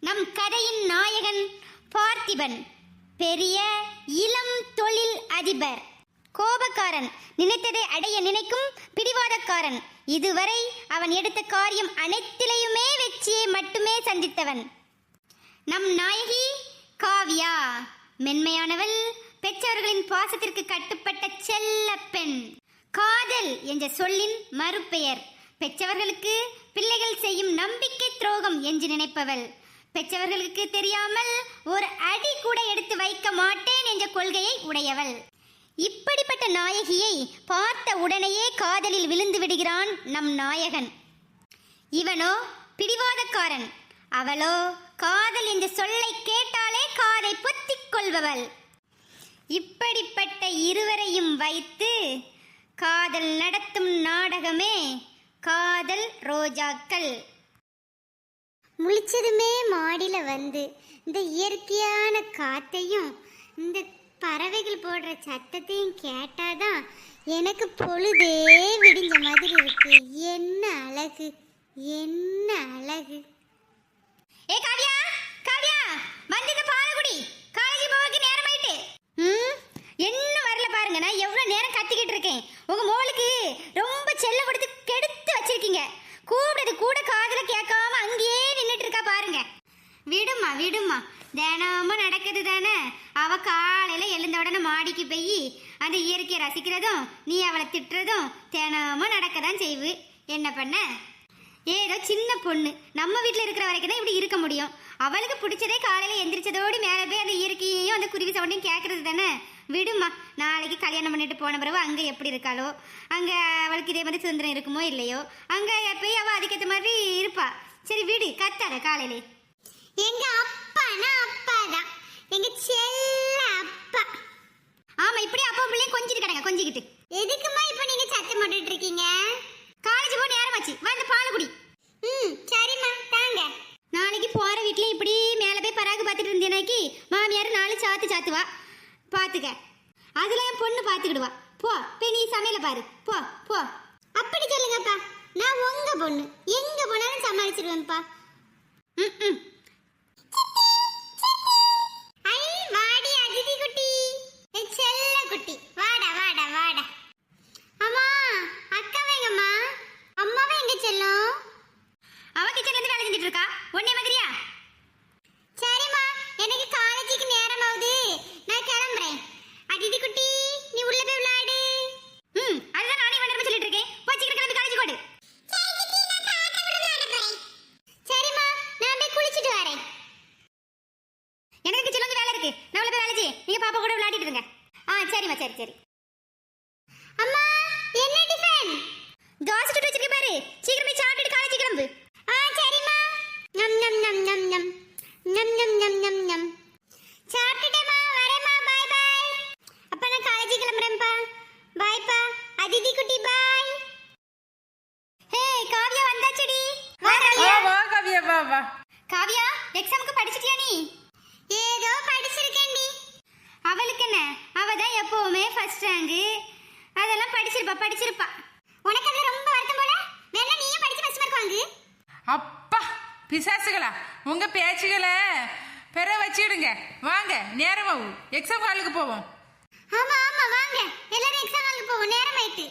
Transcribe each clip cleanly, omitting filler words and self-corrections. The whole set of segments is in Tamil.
நம் கதையின் நாயகன் பார்த்திபன் பெரிய இளம் தொழில் அதிபர், கோபக்காரன், நினைத்ததை அடைய நினைக்கும் பிடிவாதக்காரன். இதுவரை அவன் எடுத்த காரியம் அனைத்திலையுமே வெற்றியை மட்டுமே சந்தித்தவன். நம் நாயகி காவ்யா மென்மையானவள், பெற்றவர்களின் பாசத்திற்கு கட்டுப்பட்ட செல்ல பெண். காதல் என்ற சொல்லின் மறுபெயர். பெற்றவர்களுக்கு பிள்ளைகள் செய்யும் நம்பிக்கை துரோகம் என்று நினைப்பவள். பெற்றவர்களுக்கு தெரியாமல் ஒரு அடி கூட எடுத்து வைக்க மாட்டேன் என்ற கொள்கையை உடையவள். இப்படிப்பட்ட நாயகியை பார்த்த உடனேயே காதலில் விழுந்து விடுகிறான் நம் நாயகன். இவனோ பிடிவாதக்காரன், அவளோ காதல் என்ற சொல்லை கேட்டாலே காதை பொத்திக் கொள்பவள். இப்படிப்பட்ட இருவரையும் வைத்து காதல் நடத்தும் நாடகமே காதல் ரோஜாக்கள். முழிச்சதுமே மாடியில் வந்து இந்த இயற்கையான காத்தையும் இந்த பறவைகள் போடுற சத்தத்தையும் கேட்டாதான் எனக்கு பொழுதே விடிஞ்ச மாதிரி இருக்கு. என்ன அழகு, என்ன அழகு. ஏ காவ்யா, காவ்யா வந்து இந்த பால் குடி, காலேஜ் போவதுக்கு நேரம் ஆயிட்டு. என்ன வரல பாருங்க, நான் எவ்வளவு நேரம் கத்திக்கிட்டு இருக்கேன். உங்க மோளுக்கு ரொம்ப செல்ல கொடுத்து கெடுத்து வச்சிருக்கீங்க. கூப்பிடுறது கூட காதுல கேட்காம அங்கேயே நின்றுட்டு இருக்கா பாருங்க. விடுமா விடுமா, தினமும் நடக்குது தானே. அவ காலையில எழுந்த உடனே மாடிக்கு போய் அந்த இயற்கையை ரசிக்கிறதும் நீ அவளை திட்டுறதும் தினமும் நடக்கதான் செய்வு. என்ன பண்ண, ஏதோ சின்ன பொண்ணு, நம்ம வீட்டில் இருக்கிற வரைக்கும் தான் இப்படி இருக்க முடியும். அவளுக்கு பிடிச்சதே காலையில எந்திரிச்சதோடு மேலே போய் அந்த இயற்கையையும் அந்த குருவி சவுண்டையும் கேட்கறது தானே. விடுமா, நாளைக்கு கல்யாணம் பண்ணிட்டு போன பிறகு அங்கே எப்படி இருக்காளோ, அங்கே அவளுக்கு இதே மாதிரி சுதந்திரம் இருக்குமோ இல்லையோ, அங்கே போய் அவள் அதுக்கேற்ற மாதிரி இருப்பா. சரி விடு, கத்தாத காலையிலே. எங்க அப்பானா அப்பாதான், எங்க செல்ல அப்பா. ஆமா, இப்படி அப்பா பிள்ளையும் கொஞ்சிட்டு கிடங்க, கொஞ்சிக்கிட்டு. எதுக்குமா இப்ப நீங்க சத்தம் போட்டுட்டு இருக்கீங்க? காலேஜ் போக நேரமாச்சு, வந்து பால் குடி. சரிம்மா தாங்க. நாளைக்கு போற வீட்லயும் இப்படி மேலே போய் பராகு பார்த்துட்டு இருந்தேனாக்கி மாமியார் 4 சாத்து சாத்துவா பாத்துக்க. அதுல என் பொண்ணு பாத்துக்கிடுவா. போ போய் நீ சமையல பாரு, போ போ. அப்படி சொல்லுங்கப்பா, நான் உங்க பொண்ணு, எங்க போனாலும் சமாளிச்சிருவேன்ப்பா. ஐ வாடி அதிதி குட்டி, என் செல்ல குட்டி, வாடா வாடா வாடா. அம்மா, அக்காவே எங்கம்மா? அம்மாவே எங்க செல்லும்? அவ கிச்சன்ல இருந்து வேலை செஞ்சுட்டு இருக்கா, ஒன்னே மாதிரியா? சரிம்மா, எனக்கு காலேஜுக்கு நேரம் ஆகுது, நான் கிளம்புறேன். அதிதி குட்டி, நீ உள்ள போய் விளையாடு. அதுதான் நானே வந்து சொல்லிட்டு இருக்கேன். போ சீக்கிரம் கிளம்பி காலேஜ் போடு. சரிம்மா, நான் போய் குளிச்சிட்டு வரேன். எனக்கு கிச்சன்ல வந்து வேலை இருக்கு, நான் உள்ள போய் வேலை செய்ய. நீங்க பாப்பா கூட விளையாடிட்டு இருங்க. சரிம்மா, சரி சரி. அம்மா, என்ன டிஃபன்? தோசை சுட்டு வச்சிருக்க பாரு, சீக்கிரமே சாப்பிட்டுட்டு காலேஜ் கிளம்பு. சரிம்மா. நம் நம் நம் நம் நம் நம் நம் நம் நம் நம். சாப்பிட்டுட்டேம்மா, வரேம்மா, பாய் பாய். அப்ப நான் காலேஜ் கிளம்புறேன்ப்பா. பாய்ப்பா, அதிதி குட்டி பாய். ஹே காவ்யா, வந்தாச்சடி. வா காவியா, வா வா. காவ்யா, எக்ஸாமுக்கு படிச்சிட்டியா நீ? ஏதோ படிச்சிருக்கேன்டி. அவளுக்கு என்ன, அவ தான் எப்பவுமே ஃபர்ஸ்ட் ரேங்க். அதெல்லாம் படிச்சிருப்பா. உனக்கு அது ரொம்ப வருத்தம் போல. வேணா நீயே படிச்சு ஃபர்ஸ்ட் மார்க் வாங்கு. அப்பா பிசாசுகளா, உங்க பேச்சுகளை பெற வச்சிடுங்க. வாங்க, நேரமாகும், எக்ஸாம் ஹாலுக்கு போவோம். ஆமா ஆமா, வாங்க எல்லாரும் எக்ஸாம் ஹாலுக்கு போவோம், நேரம் ஆயிட்டு.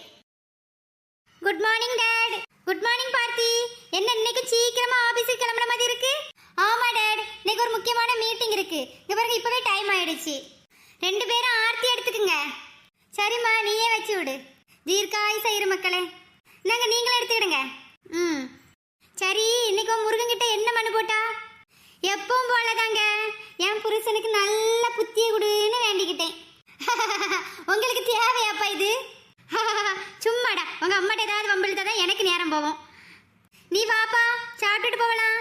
Good morning dad. Good morning Parthi. என்ன இன்னைக்கு சீக்கிரமா ஆபீஸ்க்கு கிளம்புற மாதிரி இருக்கு? ஆமா டாட், இன்னைக்கு ஒரு முக்கியமான மீட்டிங் இருக்கு. இங்க பாருங்க, இப்பவே டைம் ஆயிடுச்சு. 2 பேரும் ஆர்த்தி எடுத்துக்குங்க. சரிம்மா, நீயே வச்சு விடு. தீர்க்காயுசா இரு மக்களே. நாங்க நீங்களே எடுத்துக்கிடுங்க. சரி, இன்னைக்கு முருகன் கிட்ட என்ன மனு போட்டா? எப்பவும் போலதாங்க, என் புருஷனுக்கு நல்ல புத்திய கொடுன்னு வேண்டிக்கிட்டேன். உங்களுக்கு தேவையாப்பா இது? சும்மாடா, உங்க அம்மாட்ட ஏதாவது வம்பிழுத்தாதான் எனக்கு நேரம் போவோம். நீ வாப்பா, சாப்பிட்டுட்டு போகலாம்.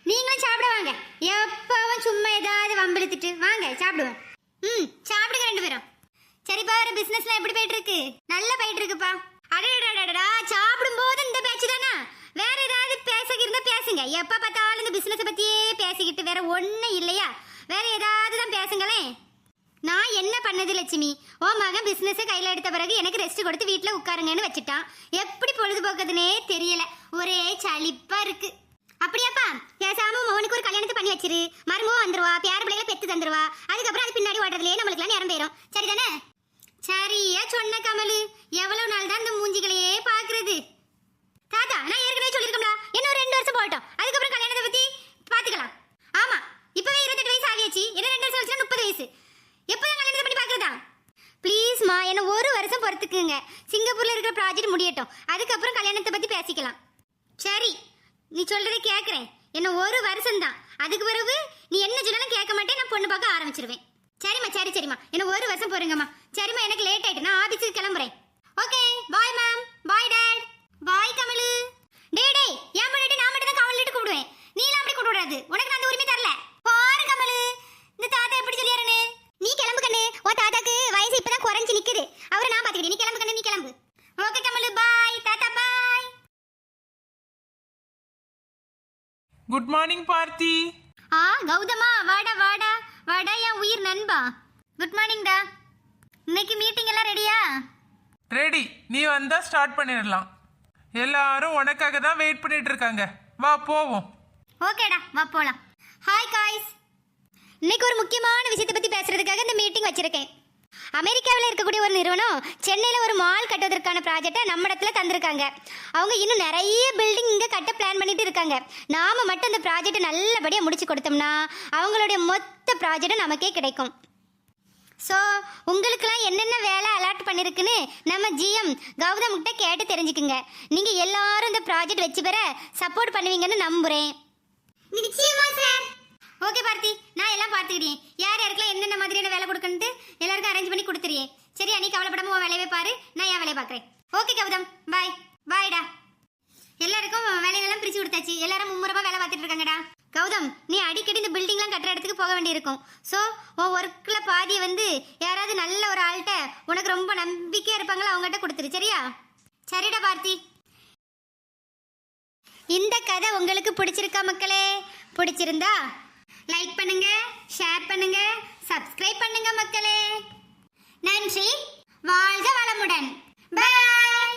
நீங்களும் சாப்பிட வாங்க. எப்பவும் சும்மா ஏதாவது வம்பிழுத்துட்டு வாங்க, சாப்பிடுவோம். சாப்பிடுங்க 2 பேரும். சரிப்பா, ஒரு பிசினஸ்லாம் எப்படி போயிட்டு இருக்கு? நல்லா போயிட்டு இருக்குப்பா. அடடடடா, சாப்பிடும் போது இந்த பேச்சு தானா? வேற ஏதாவது பேச இருந்தா பேசுங்க. எப்ப பார்த்தாலும் இந்த பிசினஸ் பத்தியே பேசிக்கிட்டு வேற ஒண்ணும் இல்லையா? வேற ஏதாவது தான் பேசுங்களேன். நான் என்ன பண்ணது லட்சுமி? ஓ மகன் பிசினஸ் கையில எடுத்த பிறகு எனக்கு ரெஸ்ட் கொடுத்து வீட்டுல உட்காருங்கன்னு வச்சுட்டான். எப்படி பொழுதுபோக்குதுன்னே தெரியல, ஒரே சலிப்பா இருக்கு. அப்படியாப்பா, பேசாம மோனுக்கு ஒரு கல்யாணத்தை பண்ணி வச்சிரு. மருமோ வந்துருவா, பேர பிள்ளைகளை பெத்து தந்துருவா. அதுக்கப்புறம் அது பின்னாடி ஓடுறதுலயே நம்மளுக்குலாம் நேரம் போயிடும். சரிதானே? சரியா சொன்ன கமலு. எவ்வளவு நாள் தான் இந்த மூஞ்சிகளையே பாக்குறது? தாத்தா நான் ஏற்கனவே சொல்லிருக்கோம்ல, இன்னும் 2 வருஷம் போகட்டும். அதுக்கப்புறம் கல்யாணத்தை பத்தி பாத்துக்கலாம். ஆமா, இப்பவே 28 வயசு ஆகியாச்சு. இன்னும் 2 வருஷம் வச்சுனா 30 வயசு. எப்பதான் கல்யாணத்தை பண்ணி பாக்குறதா? ப்ளீஸ்மா, என்ன ஒரு வருஷம் பொறுத்துக்குங்க. சிங்கப்பூர்ல இருக்கிற ப்ராஜெக்ட் முடியட்டும், அதுக்கப்புறம் கல்யாணத்தை பத்தி பேசிக்கலாம். சரி, நீ சொல்றதை கேக்குறேன். என்ன ஒரு வருஷம் தான். அதுக்கு பிறகு நீ என்ன சொன்னாலும் கேட்க மாட்டேன். நான் பொண்ணு பார்க்க ஆரம்பிச்சிருவேன். சரிம்மா, சரிம்மா. என்ன ஒரு வருஷம் போறீங்கம்மா. சரிம்மா, எனக்கு லேட் ஆயிட்டு. நான் ஆபீஸுக்கு கிளம்புறேன். Okay, bye ma'am. Bye dad. Bye Kamalu. டேய் ஏன் பண்ணிட்டு நான் மட்டும் தான் கமலிட்டு கூப்பிடுவேன். நீலாம் அப்படி கூப்பிடாது. உனக்கு நான் அந்த உரிமை தரல. பாரு கமலு, இந்த தாத்தா எப்படி சொல்லியாருன்னு. நீ கிளம்பு கண்ணு. உன் தாத்தாக்கு வயசு இப்பதான் குறைஞ்சு நிக்குது. அவரை நான் பாத்துக்கிட்டேன். நீ கிளம்பு கண்ணு, நீ கிளம்பு. ஓகே கமலு, பாய். தாத்தா பாய். குட் மார்னிங் பார்த்தி. கௌதமா, வாடா வாடா வாடா என் உயிர் நண்பா. குட் மார்னிங் டா. இன்னைக்கு மீட்டிங் எல்லாம் ரெடியா? ரெடி. நீ வந்தா ஸ்டார்ட் பண்ணிடலாம். எல்லாரும் உனக்காக தான் வெயிட் பண்ணிட்டு இருக்காங்க. வா போவோம். ஓகேடா, வா போலாம். Hi guys. இன்னைக்கு ஒரு முக்கியமான விஷயத்தை பத்தி பேசுறதுக்காக இந்த மீட்டிங் வச்சிருக்கேன். அமெரிக்காவில் இருக்கக்கூடிய ஒரு நிறுவனம் சென்னையில் ஒரு மால் கட்டுவதற்கான ப்ராஜெக்டை நம்ம இடத்துல தந்திருக்காங்க. அவங்க இன்னும் நிறைய பில்டிங் இங்கே கட்ட பிளான் பண்ணிட்டு இருக்காங்க. நாம மட்டும் அந்த ப்ராஜெக்டை நல்லபடியாக முடிச்சு கொடுத்தோம்னா அவங்களுடைய மொத்த ப்ராஜெக்டும் நமக்கே கிடைக்கும். ஸோ உங்களுக்கெல்லாம் என்னென்ன வேலை அலாட் பண்ணியிருக்குன்னு நம்ம ஜிஎம் கௌதம் கிட்ட கேட்டு தெரிஞ்சுக்குங்க. நீங்கள் எல்லாரும் இந்த ப்ராஜெக்ட் வச்சு பெற சப்போர்ட் பண்ணுவீங்கன்னு நம்புகிறேன். நிச்சயமா சார். ஓகே பார்த்தி, நான் எல்லாம் பார்த்துக்கிட்டேன். யார் யாருக்கெல்லாம் என்னென்ன மாதிரியான வேலை கொடுக்கணுட்டு எல்லாருக்கும் அரேஞ்ச் பண்ணி கொடுத்துருவேன். சரியா? நீ கவலைப்படாம உன் வேலையை பாரு, நான் என் வேலையை பார்க்குறேன். ஓகே கௌதம், பாய். பாய்டா. எல்லாருக்கும் வேலையெல்லாம் பிரிச்சு கொடுத்தாச்சு. எல்லாரும் மும்முரமா வேலை பார்த்துட்டு இருக்காங்கடா. கௌதம், நீ அடிக்கடி இந்த பில்டிங்லாம் கட்டுற இடத்துக்கு போக வேண்டியிருக்கும். ஸோ உன் ஒர்க்கில் பாதியை வந்து யாராவது நல்ல ஒரு ஆள்கிட்ட உனக்கு ரொம்ப நம்பிக்கையாக இருப்பாங்களோ அவங்ககிட்ட கொடுத்துரு. சரியா? சரிடா பார்த்தி. இந்த கதை உங்களுக்கு பிடிச்சிருக்கா மக்களே? பிடிச்சிருந்தா லைக் பண்ணுங்க, ஷேர் பண்ணுங்க, சப்ஸ்கிரைப் பண்ணுங்க மக்களே. நன்றி. வாழ்க வளமுடன். பாய்.